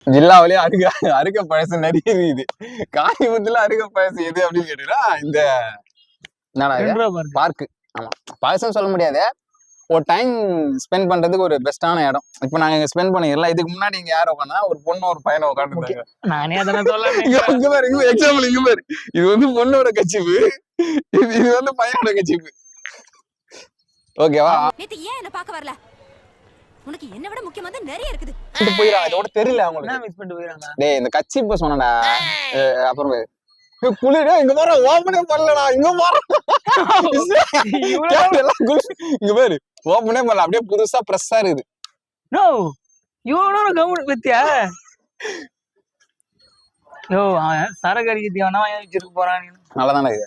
ஜில்லாவிலேயே அருக பழசு நிறைய இருக்குது. காஞ்சிபுரத்துல அருக பழசு எது அப்படின்னு கேட்டீங்கன்னா இந்த பார்க்கு. ஆமா, பழசுன்னு சொல்ல முடியாது, ஒரு டைம் ஸ்பெண்ட் பண்றதுக்கு ஒரு பெஸ்டான இடம். இப்ப நாங்க இங்க ஸ்பெண்ட் பண்ணிடலாம். இதுக்கு முன்னாடி இங்க யாரும் உட்காந்தா ஒரு பொண்ணு ஒரு பையனை உட்காந்துருந்தாங்க. நானே அதெல்லாம் சொல்ல இங்க பாரு, எக்ஸாம்பிள் இங்க பாரு, இது வந்து பொண்ணோட கட்சிப்பு, இது வந்து பையனோட கட்சிப்பு. ஓகேவா? ஏன் என்ன பார்க்க வரல? உனக்கு என்ன விட முக்கியமானது நிறைய இருக்குது. போயிரா, இதோட தெரியல அவங்களுக்கு. என்ன மிஸ் பண்ணிட்டு போயிராங்க. டேய், இந்த கட்சிப்பு சொன்னடா. அப்புறம் குளிர இங்க வர ஓபனே பண்ணலடா. இங்க வர இங்க பாரு, ஓபனே பண்ணல, அப்படியே புதுசா பிரஸ்ஸா இருக்குது. நோ இவனோட கவுண்ட் பத்தியா? யோ சரக்கு அடிக்கிறது வேணா வச்சிருக்க போறான். நல்லதானே இது,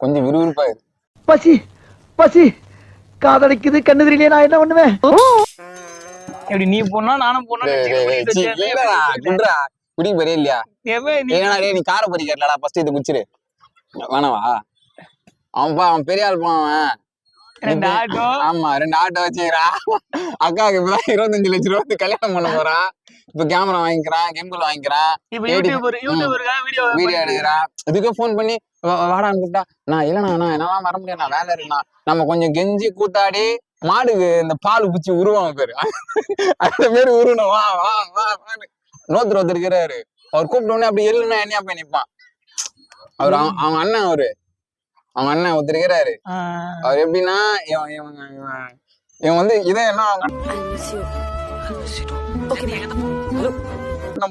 கொஞ்சம் விறுவிறுப்பா இது. பசி பசி காதடிக்குது, கண்ணு தெரியலையே, நான் என்ன பண்ணுவேன்? எப்படி நீ போனா நானும் போனா குடி பெரிய இல்லையா? நீ காரை பறிக்கலடா, ஃபர்ஸ்ட் இது குச்சிரு. வேணாவா? அவன் பெரிய ஆள் போவான். ஆமா, 2 ஆட்டோ வச்சுக்கிறான். அக்காவுக்கு இப்பதான் 25 லட்சம் ரூபாய் கல்யாணம் பண்ண போறான். இப்ப கேமரா வாங்கிக்கிறான், கிம்பிள் வாங்கிக்கிறான், வீடியோ எடுக்கிறான். இதுக்கே போன் பண்ணி வாடான்னு கூப்பிட்டா, நான் இல்லண்ணா என்னால வர முடியாது, நான் வேலை இருக்குண்ணா. நம்ம கொஞ்சம் கெஞ்சி கூத்தாடி மாடுக்கு இந்த பால் பூச்சி உருவாங்க பேரு, அந்த பேரு உருவணும். வா வா வா ஒருத்தர் இருக்கிறாரு. அவர் கூப்பிட்ட உடனே அப்படி எள்ளுனா என்னையா போய் நிப்பான். அவரு அவங்க அண்ணன், அவங்க அண்ணன் ஒருத்தர் இருக்கிறாரு. அவர் எப்படின்னா இவன் வந்து இதை என்ன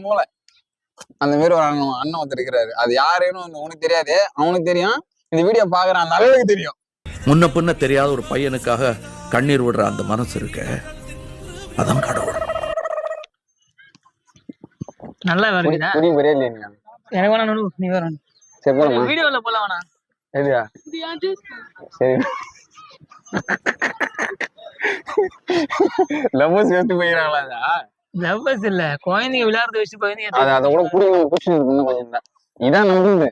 மூளை அந்த மாதிரி ஒரு அண்ணன் ஒருத்தர் இருக்கிறாரு. அது யாருன்னு உனக்கு தெரியாது, அவனுக்கு தெரியும். இந்த வீடியோ பாக்குறான், அந்த அளவுக்கு தெரியும். முன்ன பின்ன தெரியாத ஒரு பையனுக்காக கண்ணீர் விடுற அந்த மனசு இருக்கு, அதான் கடவுள். நல்லா வருதுடா. புரிய பெரிய இல்லையா? எனக்கு வேணா நடு, நீ வேற. சரி போலாம், வீடியோல போலாம் வேணா. சரியா? சரி. லவ்வர்ஸ் எடுத்து போயிராங்களா? லவ்வர்ஸ் இல்ல, குழந்தைங்க விளையாடுறத வச்சு குழந்தைங்க அத கூட புடிச்சு இன்னும் கொஞ்சம் தான். இதான் நம்புது,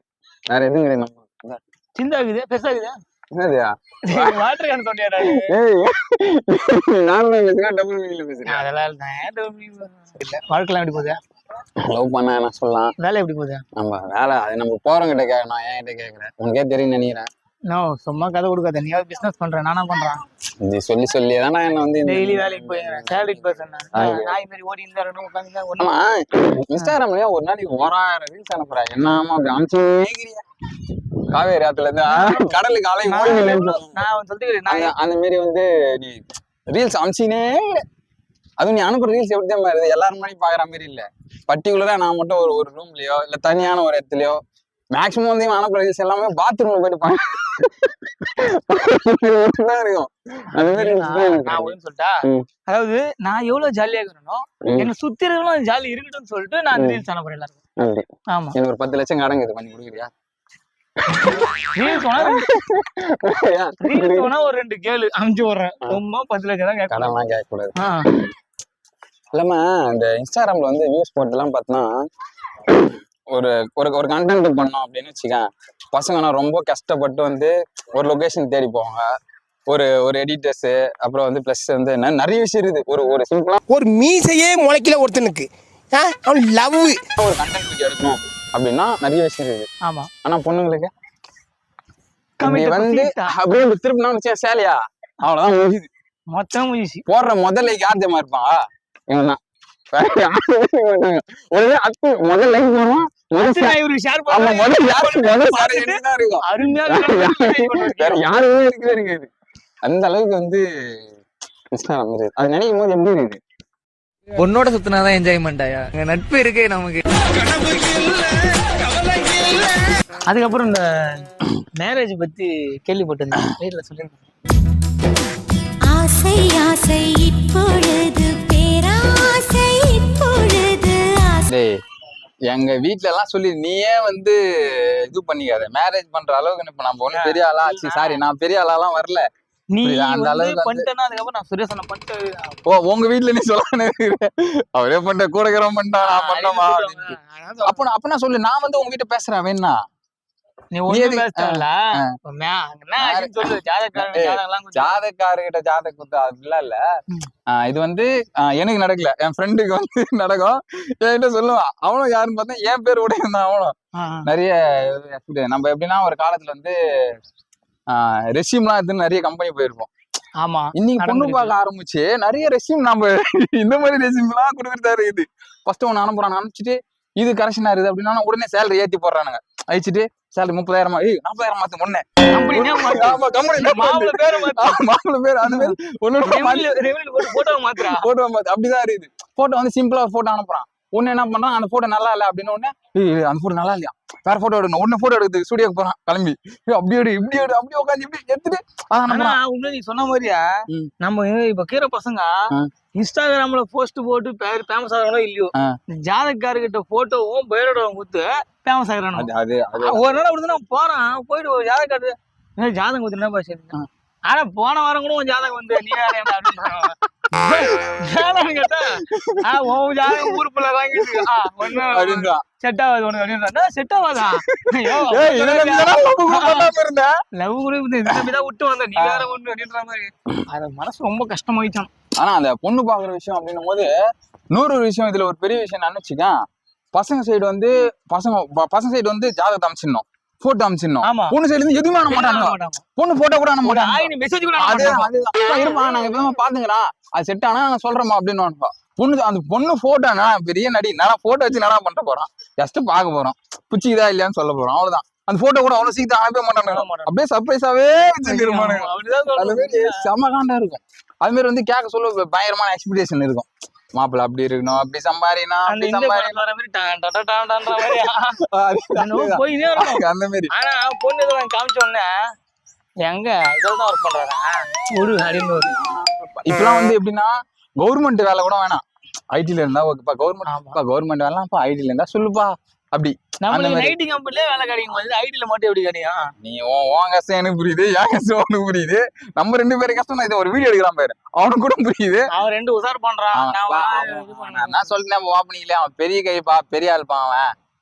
வேற எதுவும் கிடையாது. நம்ம சிந்தாகுது, பெருசாகுது. என்னதுயா வாட்டர் கேன் சொன்னியாடா? ஏய், நான் பேசுறேன், டபுள் மீனிங்ல பேசுறேன். அதெல்லாம் இல்ல. வாழ்க்கைலாம் எப்படி போகுது? லவ் பண்ண என்ன சொல்லலாம், வேலை எப்படி போகுது? நம்ம வேலை அது நம்ம போறவங்கிட்ட கேட்கணும், என்கிட்ட கேட்கறேன். உனக்கே தெரியும் நினைக்கிறேன். நோ, சும்மா கதை கொடுக்காத. நீ பிசினஸ் பண்ற, நானா பண்றேன். இது சொல்லி தானே என்ன வந்து டெய்லி வேலைக்கு போயிடுறேன். சேலரி பர்சன் நாய் மாதிரி ஓடி இருந்தாருன்னு உட்காந்து. ஆமா, இன்ஸ்டாகிராம்லயே ஒரு நாளைக்கு 1000 ரீல்ஸ் அனுப்புறேன். என்னமா அப்படி அனுப்பிச்சுக்கிறியா? காவேரி ஆத்துல இருந்து கடலுக்கு அலை நான் சொல்லிக்கிறேன். அந்த மாதிரி வந்து நீ ரீல்ஸ் அனுப்பிச்சினே. அதுவும் நீ அனுப்புற ரீல்ஸ் எப்படிதான் வருது, எல்லாரும் மாதிரி பாக்குற மாதிரி இல்ல. பர்டிகுலரா நான் மட்டும் ஒரு ரூம்லயோ இல்ல தனியான ஒரு இடத்துலயோ, மேக்சிமம் வந்து அனுப்புற ரீல்ஸ் எல்லாமே பாத்ரூம்ல போயிட்டு பாக்க இருக்கும். அந்த மாதிரி நான் சொல்லிட்டா, அதாவது நான் எவ்வளவு ஜாலியா இருக்கணும், என்ன சுத்திரவங்களும் ஜாலி இருக்கட்டும்னு சொல்லிட்டு நான் ரீல்ஸ் அனுப்புறேன் எல்லாருக்கும். ஆமா, எனக்கு ஒரு 10 லட்சம் கடங்க இது பண்ணி கொடுக்குறியா? ஒரு 2 கேளு அமுச்சு விடுறேன். ரொம்ப 10 லட்சம் தான் கடன்லாம் கேட்க கூடாது. இல்லாம இந்த இன்ஸ்டாகிராம்ல வந்து வியூஸ் போட்டுலாம் பார்த்தோன்னா, ஒரு ஒரு கண்டென்ட் பண்ணோம் அப்படின்னு வச்சுக்க, பசங்கன்னா ரொம்ப கஷ்டப்பட்டு வந்து ஒரு லொகேஷன் தேடி போவாங்க. ஒரு எடிட்டர்ஸ், அப்புறம் வந்து பிளஸ் வந்து நிறைய விஷயம் இருக்குது. ஒரு சிம்பிளா ஒரு மீசையே முளைக்கல ஒருத்தனுக்கு லவ் ஒரு கண்டென்ட் வீடியோ எடுக்கணும் அப்படின்னா நிறைய விஷயம் இருக்குது. ஆமா, ஆனா பொண்ணுங்களுக்கு வந்து அப்படியே திருப்பினா சேலையா அவ்வளவுதான் முடியுது. மொத்தம் முடிச்சு போடுற முதல்ல யார் தெரியுமா இருப்பாங்க? இவன் தான். ஒரே அத்து முதல் லைக் போடுவான், யாருமே இருக்காது. அந்த அளவுக்கு வந்து இன்ஸ்டாகிராம் இருக்குது. அது நினைக்கும் போது எப்படி இருக்குது? பொண்ணோட சுத்தினாதான் என்ஜாய்மெண்டாயா? நட்பு இருக்கே நமக்கு. அதுக்கப்புறம் இந்த மேரேஜ் பத்தி கேள்விப்பட்டிருந்தேன், வீட்டுல சொல்லிருந்தேன். ஆசை ஆசை இப்பொழுது பேராசை இப்பொழுது. எங்க வீட்டுல எல்லாம் சொல்லி நீயே வந்து இது பண்ணிக்காத, மேரேஜ் பண்ற அளவுக்கு இப்ப நம்ம ஒண்ணு பெரிய ஆளா ஆச்சு. சாரி, நான் பெரிய ஆளாலாம் வரல. நீ அந்த அளவுக்கு பண்ணிட்டேன்னா அதுக்கப்புறம் நான் சுரேஷனை பண்ணிட்டு. ஓ, உங்க வீட்டுல நீ சொல்ல அவரே பண்ண கூடக்கிறோம் பண்ணிட்டான், நான் பண்ணமா அப்ப நான் சொல்லு, நான் வந்து உங்ககிட்ட பேசுறேன் வேணா. நீ ஒண்ணும் எதுக்கு- பேசல என்ன ஆச்சுன்னு சொல்லு. ஜாதக்காரர்கிட்ட ஜாதக குத்து அப்படிலாம் இல்ல. இது வந்து எனக்கு நடக்கல, என் ஃப்ரெண்டுக்கு வந்து நடக்கும். என்கிட்ட சொல்லுவான். அவனும் யாருன்னு பார்த்தா என் பேர் உடைய இருந்தான். அவனும் நிறைய நம்ம எப்படின்னா ஒரு காலத்துல வந்து ரெசியூம்லாம் எடுத்து நிறைய கம்பெனி போயிருப்போம். ஆமா, இன்னைக்கு பொண்ணு பார்க்க ஆரம்பிச்சு நிறைய ரெசியூம் நம்ம இந்த மாதிரி ரெசியூம் எல்லாம் கொடுக்குறதா இருக்குது. ஃபர்ஸ்ட் ஒன்னு அனுப்புறாங்க, அனுப்பிச்சிட்டு இது கரெக்ஷனா இருக்குது அப்படின்னா உடனே சேலரி ஏத்தி போடுறானுங்க. அழிச்சிட்டு சேலரி 30,000 40,000 மாத்து முன்னே மாப்பிள்ள பேர் அந்த மாதிரி போட்டோ மாத்துறா. போட்டோ மாத்து அப்படிதான் இருக்குது. போட்டோ வந்து சிம்பிளா போட்டோ அனுப்புறான். ஒண்ணு என்ன பண்றான், அந்த போட்டோ நல்லா இல்ல அப்படின்னு உடனே அந்த போட்டோ நல்லா இல்லையா, வேற போட்டோ எடுக்கணும். உடனே போட்டோ எடுத்து ஸ்டுடியோக்கு போறான் கிளம்பி. அப்படி எடு இப்படி எடு அப்படி உட்காந்து இப்படி எடுத்துட்டு உண்மை நீ சொன்ன மாதிரியா நம்ம இப்ப கீரை பசங்க இன்ஸ்டாகிராம்ல போஸ்ட் போட்டு ஃபேமஸ் ஆகிறானோ இல்லையோ, ஜாதக்காரர்கிட்ட போட்டோவும் பயோடோவும் கொடுத்து ஃபேமஸ் ஆகிறானோ. ஒரு நாள் அப்படி நான் போறான், போயிட்டு ஒரு ஜாதக்காரு ஜாதகம் கொடுத்து என்ன பாஷை. ஆனா போன வாரம் கூட உன் ஜாதகம் வந்து நீ வேற என்ன ஜாதகம் கேட்டா உன் ஜாதகம் ஊருக்குள்ள வாங்கிட்டு ஒண்ணு செட் ஆகாது உனக்கு அப்படின்றா. செட் ஆகாதா? லவ் குரூப் தான் விட்டு வந்த நீ வேற ஒண்ணு அப்படின்ற மாதிரி அது மனசு ரொம்ப கஷ்டமாயிச்சான். ஆனா அந்த பொண்ணு பாக்குற விஷயம் அப்படின்னும் போது 100 விஷயம். இதுல ஒரு பெரிய விஷயம் நினைச்சுக்கேன். பசங்க சைடு வந்து ஜாதகத்தை அமைச்சிடணும், போட்டோ அமைச்சிடணும். பொண்ணு சைடுல இருந்து எதுவுமே அனுப்ப மாட்டாங்க. பொண்ணு போட்டோ கூட அனுப்ப மாட்டாங்க. இருப்பா நாங்க எப்ப பாத்துங்களா அது செட் ஆனா நாங்க சொல்றோமா அப்படின்னு. அந்த பொண்ணு போட்டோனா பெரிய நடி, நான் போட்டோ வச்சு என்ன பண்ண போறோம், ஜஸ்ட் பாக்க போறோம், பிடிச்சிதா இல்லையான்னு சொல்ல போறோம், அவ்வளவுதான். அந்த போட்டோ கூட அவ்வளவு சீக்கிரம் அனுப்ப மாட்டாங்க. அப்படியே சர்ப்ரைஸாவே செம காண்டா இருக்கும். அது மாதிரி வந்து கேட்க சொல்ல பயங்கரமான எக்ஸ்பெக்டேஷன் இருக்கும். மாப்பிள்ள அப்படி இருக்கணும், அப்படி சம்பாரினா அந்த மாதிரி. ஆனா பொண்ணு இதெல்லாம் காமிச்ச உடனே எங்க இதெல்லாம் ஒர்க் பண்றாங்க ஒரு அப்படின்னு. இப்பெல்லாம் வந்து எப்படின்னா கவர்மெண்ட் வேலை கூட வேணாம், ஐடில இருந்தா ஓகேப்பா. கவர்மெண்ட் வேலை ஐடில இருந்தா சொல்லுப்பா அப்படி. நம்மளுக்கு ஐடி கம்பெனிலே வேலை கிடைக்கும் போது ஐடில மட்டும் எப்படி கிடைக்கும்? நீ உன் கஷ்டம் எனக்கு புரியுது, என் கஷ்டம் உனக்கு புரியுது. நம்ம 2 பேரும் கஷ்டம். இதை ஒரு வீடியோ எடுக்கிறான் பாரு, அவனுக்கு கூட புரியுது. அவன் 2 உசார் பண்றான். நான் சொல்லிட்டேன், அவன் பெரிய கைப்பா, பெரிய ஆள்பா அவன்.